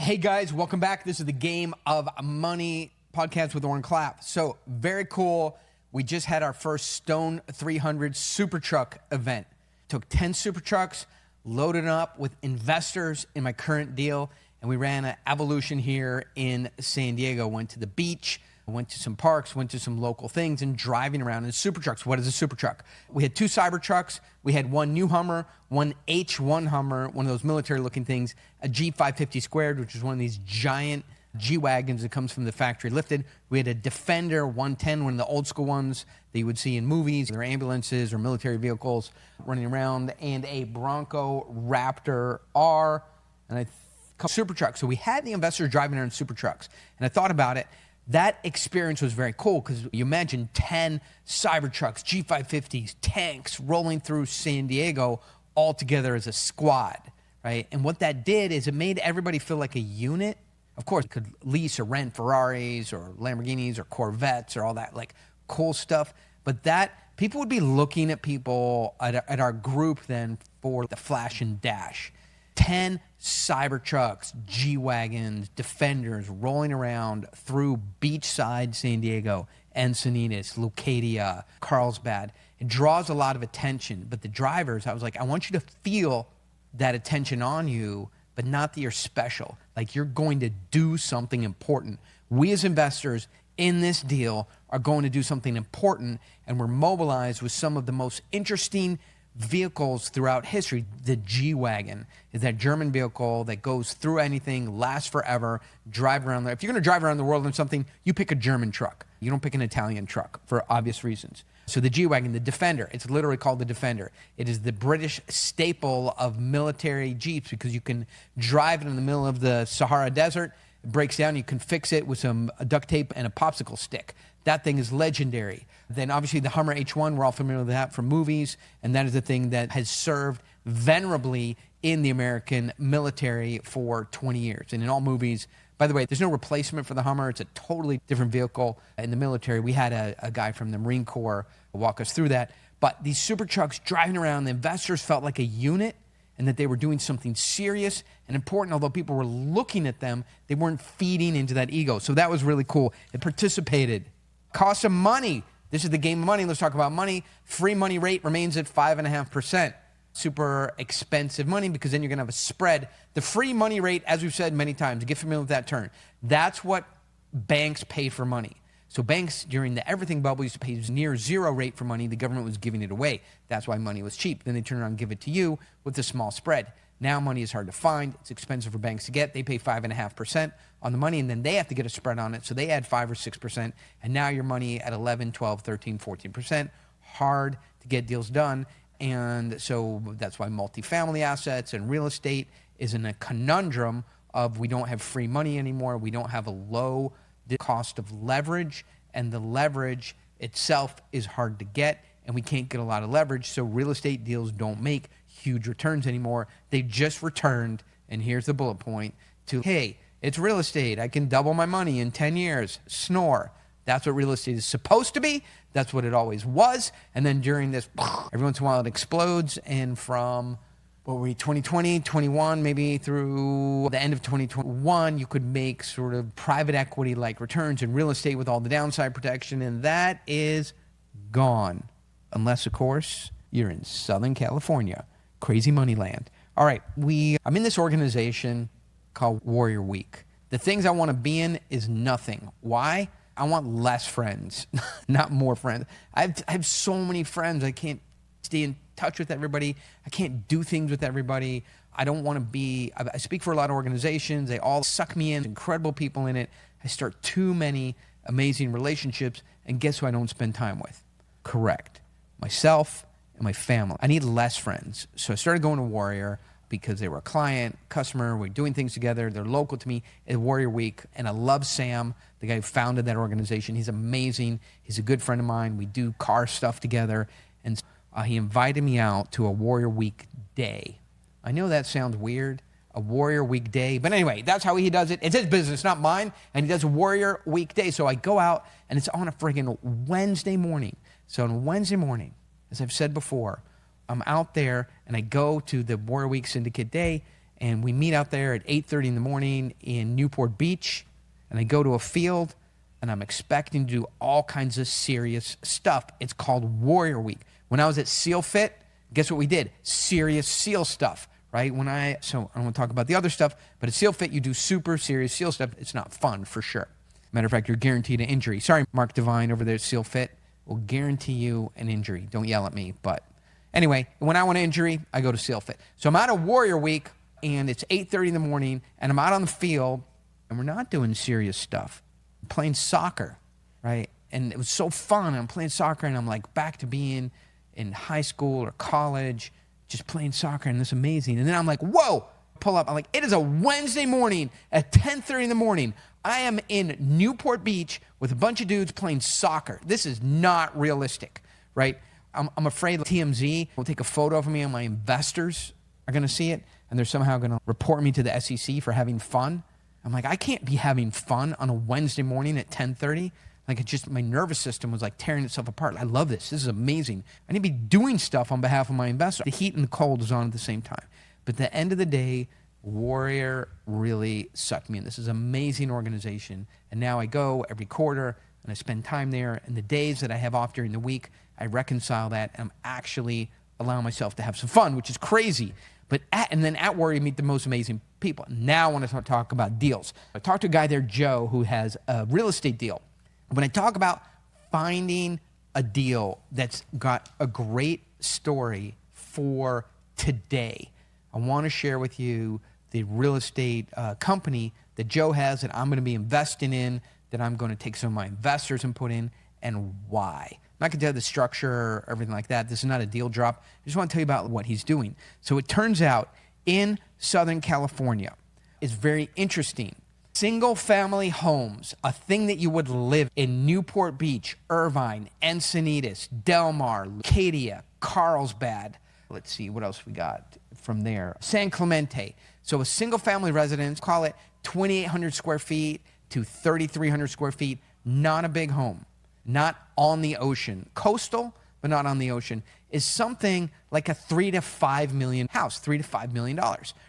Hey guys, welcome back. This is the Game of Money podcast with Oren. So very cool. We just had our first Stone 300 Super Truck event. Took 10 Super Trucks, loaded them up with investors in my current deal, and we ran an evolution here in San Diego. Went to the beach, went to some parks, went to some local things, and driving around in Super Trucks. What is a Super Truck? We had two Cyber Trucks. We had one new Hummer, one H1 Hummer, one of those military-looking things, a G550 squared, which is one of these giant G-Wagons that comes from the factory lifted. We had a Defender 110, one of the old school ones that you would see in movies, or ambulances or military vehicles running around, and a Bronco Raptor R, and a couple Super Trucks. So we had the investors driving around Super Trucks, and I thought about it. That experience was very cool because you imagine 10 Cyber Trucks, G550s, tanks rolling through San Diego all together as a squad, right? And what that did is it made everybody feel like a unit. Of course, you could lease or rent Ferraris or Lamborghinis or Corvettes or all that like cool stuff. But that people would be looking at people at our group then for the flash and dash. 10 Cyber Trucks, G-Wagons, Defenders rolling around through beachside San Diego, Encinitas, Leucadia, Carlsbad. It draws a lot of attention, but the drivers, I was like, I want you to feel that attention on you, but not that you're special. Like you're going to do something important. We as investors in this deal are going to do something important, and we're mobilized with some of the most interesting vehicles throughout history. The G-Wagon is that German vehicle that goes through anything, lasts forever, drive around there. If you're going to drive around the world in something, you pick a German truck. You don't pick an Italian truck for obvious reasons. So the G-Wagon, the Defender, it's literally called the Defender. It is the British staple of military Jeeps because you can drive it in the middle of the Sahara Desert. It breaks down, you can fix it with some duct tape and a popsicle stick. That thing is legendary. Then obviously the Hummer H1, we're all familiar with that from movies, and that is the thing that has served venerably in the American military for 20 years. And in all movies, by the way, there's no replacement for the Hummer. It's a totally different vehicle in the military. We had a guy from the Marine Corps walk us through that. But these Super Trucks driving around, the investors felt like a unit and that they were doing something serious and important. Although people were looking at them, they weren't feeding into that ego. So that was really cool. It participated. Cost of money. This is the Game of Money. Let's talk about money. Free money rate remains at 5.5%. Super expensive money because then you're going to have a spread. The free money rate, as we've said many times, get familiar with that term. That's what banks pay for money. So banks during the everything bubble used to pay near zero rate for money. The government was giving it away. That's why money was cheap. Then they turn around and give it to you with a small spread. Now money is hard to find. It's expensive for banks to get. They pay 5.5% on the money, and then they have to get a spread on it. So they add 5 or 6%, and now your money at 11, 12, 13, 14%. Hard to get deals done. And so that's why multifamily assets and real estate is in a conundrum of we don't have free money anymore. We don't have a low cost of leverage, and the leverage itself is hard to get, and we can't get a lot of leverage. So real estate deals don't make huge returns anymore. They just returned, and here's the bullet point, to, hey, it's real estate. I can double my money in 10 years. Snore. That's what real estate is supposed to be. That's what it always was. And then during this, every once in a while it explodes. And from, 2020, 21, maybe through the end of 2021, you could make sort of private equity-like returns in real estate with all the downside protection. And that is gone. Unless, of course, you're in Southern California. Crazy money land. All right, I'm in this organization called Warrior Week. The things I want to be in is nothing. Why? I want less friends, not more friends. I have so many friends. I can't stay in touch with everybody. I can't do things with everybody. I don't want to be, I speak for a lot of organizations. They all suck me in, incredible people in it. I start too many amazing relationships, and guess who I don't spend time with? Correct. Myself and my family. I need less friends. So I started going to Warrior because they were a client, customer, we're doing things together, they're local to me at Warrior Week, and I love Sam, the guy who founded that organization. He's amazing. He's a good friend of mine. We do car stuff together, and he invited me out to a Warrior Week day. I know that sounds weird, a Warrior Week day, but anyway, that's how he does it. It's his business, not mine, and he does a Warrior Week day. So I go out, and it's on a friggin' Wednesday morning. So on Wednesday morning, as I've said before, I'm out there, and I go to the Warrior Week Syndicate Day, And we meet out there at 8:30 in the morning in Newport Beach. And I go to a field, and I'm expecting to do all kinds of serious stuff. It's called Warrior Week. When I was at SEAL Fit, guess what we did? Serious SEAL stuff, right? So I don't want to talk about the other stuff, but at SEAL Fit, you do super serious SEAL stuff. It's not fun, for sure. Matter of fact, you're guaranteed an injury. Sorry, Mark Devine over there at SEAL Fit will guarantee you an injury. Don't yell at me, but anyway, when I want an injury, I go to SEAL Fit. So I'm out of Warrior Week, and it's 8:30 in the morning, and I'm out on the field, and we're not doing serious stuff. I'm playing soccer, right? And it was so fun. I'm playing soccer, and I'm like back to being in high school or college, just playing soccer, and it's amazing. And then I'm like, whoa, pull up. I'm like, it is a Wednesday morning at 10:30 in the morning. I am in Newport Beach with a bunch of dudes playing soccer. This is not realistic, right? I'm afraid TMZ will take a photo of me, and my investors are going to see it, and they're somehow going to report me to the SEC for having fun. I'm like, I can't be having fun on a Wednesday morning at 10:30. Like, my nervous system was like tearing itself apart. I love this. This is amazing. I need to be doing stuff on behalf of my investor. The heat and the cold is on at the same time. But at the end of the day, Warrior really sucked me in. This is an amazing organization. And now I go every quarter, and I spend time there. And the days that I have off during the week, I reconcile that, and I'm actually allowing myself to have some fun, which is crazy. And then at Warrior, you meet the most amazing people. Now I want to talk about deals. I talked to a guy there, Joe, who has a real estate deal. When I talk about finding a deal that's got a great story for today, I want to share with you the real estate company that Joe has that I'm going to be investing in, that I'm going to take some of my investors and put in, and why. I'm not going to tell you the structure or everything like that. This is not a deal drop. I just want to tell you about what he's doing. So it turns out in Southern California, it's very interesting. Single-family homes, a thing that you would live in Newport Beach, Irvine, Encinitas, Del Mar, Acadia, Carlsbad. Let's see, what else we got from there? San Clemente. So a single-family residence, call it 2,800 square feet to 3,300 square feet, not a big home, not on the ocean. Coastal, but not on the ocean, is something like a $3 to $5 million house, $3 to $5 million.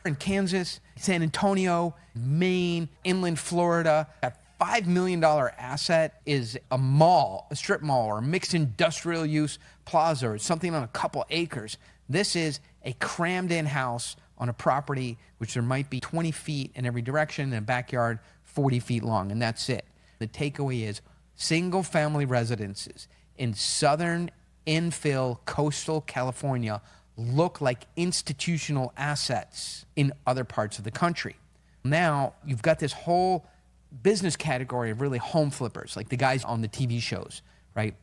In Kansas, San Antonio, Maine, inland Florida, a $5 million asset is a mall, a strip mall, or a mixed industrial use plaza, or something on a couple acres. This is a crammed-in house on a property which there might be 20 feet in every direction, and a backyard 40 feet long, and that's it. The takeaway is single-family residences in southern infill coastal California look like institutional assets in other parts of the country. Now, you've got this whole business category of really home flippers, like the guys on the TV shows, right?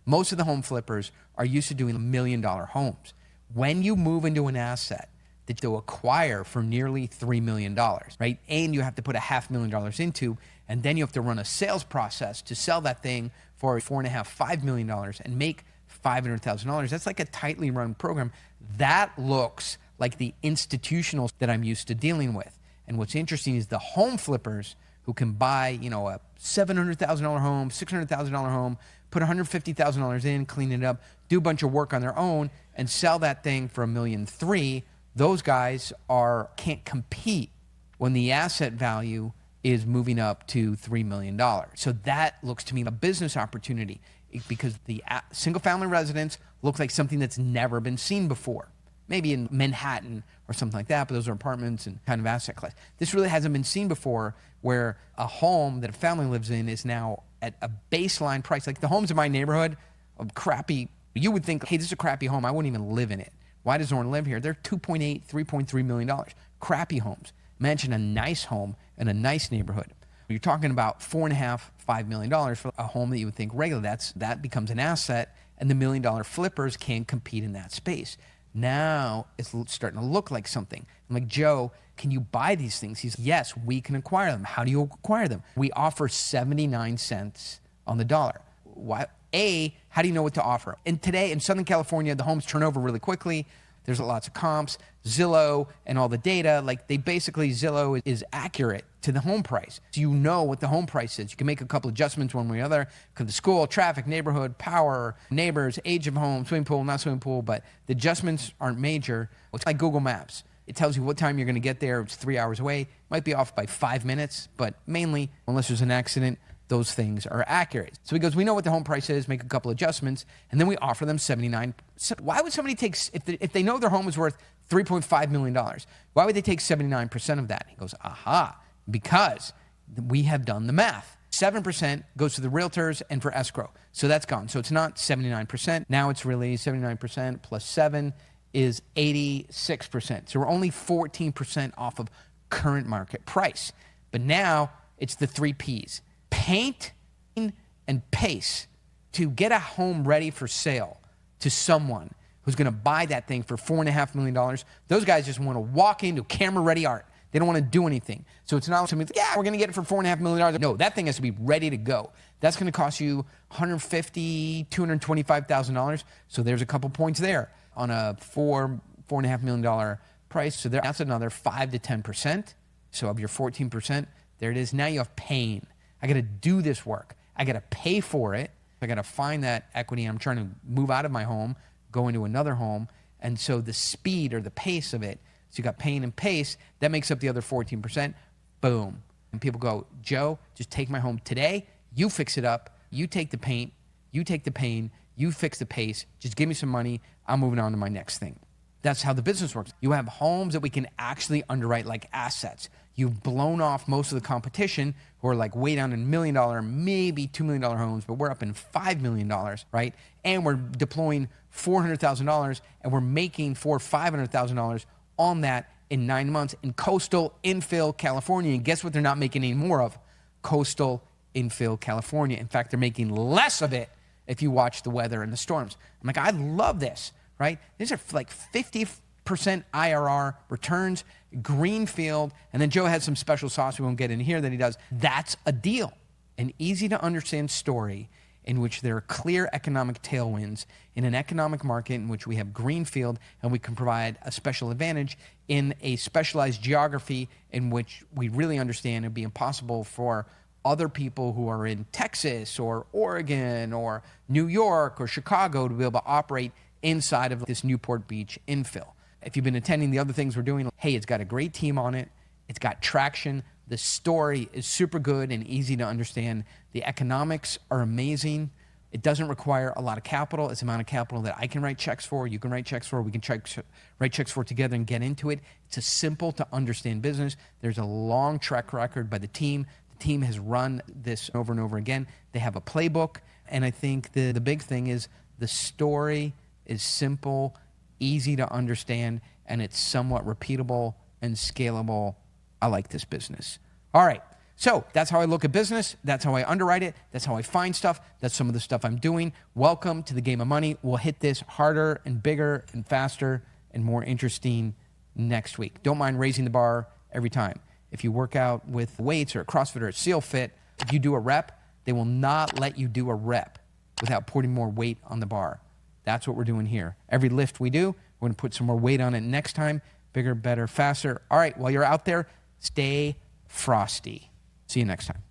Most of the home flippers are used to doing $1 million homes. When you move into an asset that you'll acquire for nearly $3 million, right? And you have to put $500,000 into, and then you have to run a sales process to sell that thing for $4.5, $5 million and make $500,000. That's like a tightly run program. That looks like the institutionals that I'm used to dealing with. And what's interesting is the home flippers who can buy, a $700,000 home, $600,000 home, put $150,000 in, clean it up, do a bunch of work on their own, and sell that thing for $1.3 million. Those guys can't compete when the asset value is moving up to $3 million. So that looks to me a business opportunity, because the single-family residence looks like something that's never been seen before. Maybe in Manhattan or something like that, but those are apartments and kind of asset class. This really hasn't been seen before, where a home that a family lives in is now at a baseline price. Like the homes in my neighborhood, crappy. You would think, hey, this is a crappy home. I wouldn't even live in it. Why does Oren live here? They're $2.8, $3.3 million. Crappy homes. Imagine a nice home in a nice neighborhood. You're talking about $4.5, $5 million for a home that you would think regular. That becomes an asset, and the $1 million flippers can't compete in that space. Now it's starting to look like something. I'm like, Joe, can you buy these things? He's, yes, we can acquire them. How do you acquire them? We offer 79 cents on the dollar. Why? How do you know what to offer? And today in Southern California, the homes turn over really quickly. There's lots of comps, Zillow, and all the data. Like Zillow is accurate to the home price. So you know what the home price is. You can make a couple adjustments one way or the other. Because the school, traffic, neighborhood, power, neighbors, age of home, swimming pool, not swimming pool, but the adjustments aren't major. It's like Google Maps. It tells you what time you're going to get there. It's 3 hours away. Might be off by 5 minutes, but mainly, unless there's an accident, those things are accurate. So he goes, we know what the home price is, make a couple adjustments, and then we offer them 79. Why would somebody take, if they know their home is worth $3.5 million, why would they take 79% of that? He goes, aha, because we have done the math. 7% goes to the realtors and for escrow. So that's gone. So it's not 79%. Now it's really 79% plus 7 is 86%. So we're only 14% off of current market price. But now it's the 3 Ps. Paint and pace to get a home ready for sale to someone who's going to buy that thing for $4.5 million. Those guys just want to walk into camera-ready art. They don't want to do anything. So it's not something, yeah, we're going to get it for $4.5 million. No, that thing has to be ready to go. That's going to cost you $150,000, $225,000. So there's a couple points there on a $4.5 million price. So that's another 5 to 10%. So of your 14%, there it is. Now you have pain. I got to do this work. I got to pay for it. I got to find that equity. I'm trying to move out of my home, go into another home. And so the speed or the pace of it, so you got pain and pace, that makes up the other 14%. Boom. And people go, Joe, just take my home today. You fix it up. You take the paint. You take the pain. You fix the pace. Just give me some money. I'm moving on to my next thing. That's how the business works. You have homes that we can actually underwrite like assets. You've blown off most of the competition who are like way down in $1 million, maybe $2 million homes, but we're up in $5 million, right? And we're deploying $400,000 and we're making $400,000 or $500,000 on that in 9 months in coastal infill California. And guess what they're not making any more of? Coastal infill California. In fact, they're making less of it if you watch the weather and the storms. I'm like, I love this, right? These are like 50% IRR returns, greenfield, and then Joe has some special sauce we won't get in here that he does. That's a deal. An easy to understand story in which there are clear economic tailwinds in an economic market in which we have greenfield and we can provide a special advantage in a specialized geography in which we really understand it'd be impossible for other people who are in Texas or Oregon or New York or Chicago to be able to operate inside of this Newport Beach infill. If you've been attending the other things we're doing, hey, it's got a great team on it. It's got traction. The story is super good and easy to understand. The economics are amazing. It doesn't require a lot of capital. It's the amount of capital that I can write checks for, you can write checks for, we can write checks for together and get into it. It's a simple to understand business. There's a long track record by the team. The team has run this over and over again. They have a playbook. And I think the big thing is the story is simple, easy to understand, and it's somewhat repeatable and scalable. I like this business. All right. So that's how I look at business. That's how I underwrite it. That's how I find stuff. That's some of the stuff I'm doing. Welcome to the game of money. We'll hit this harder and bigger and faster and more interesting next week. Don't mind raising the bar every time. If you work out with weights or a CrossFit or a SEAL Fit, if you do a rep, they will not let you do a rep without putting more weight on the bar. That's what we're doing here. Every lift we do, we're going to put some more weight on it next time. Bigger, better, faster. All right, while you're out there, stay frosty. See you next time.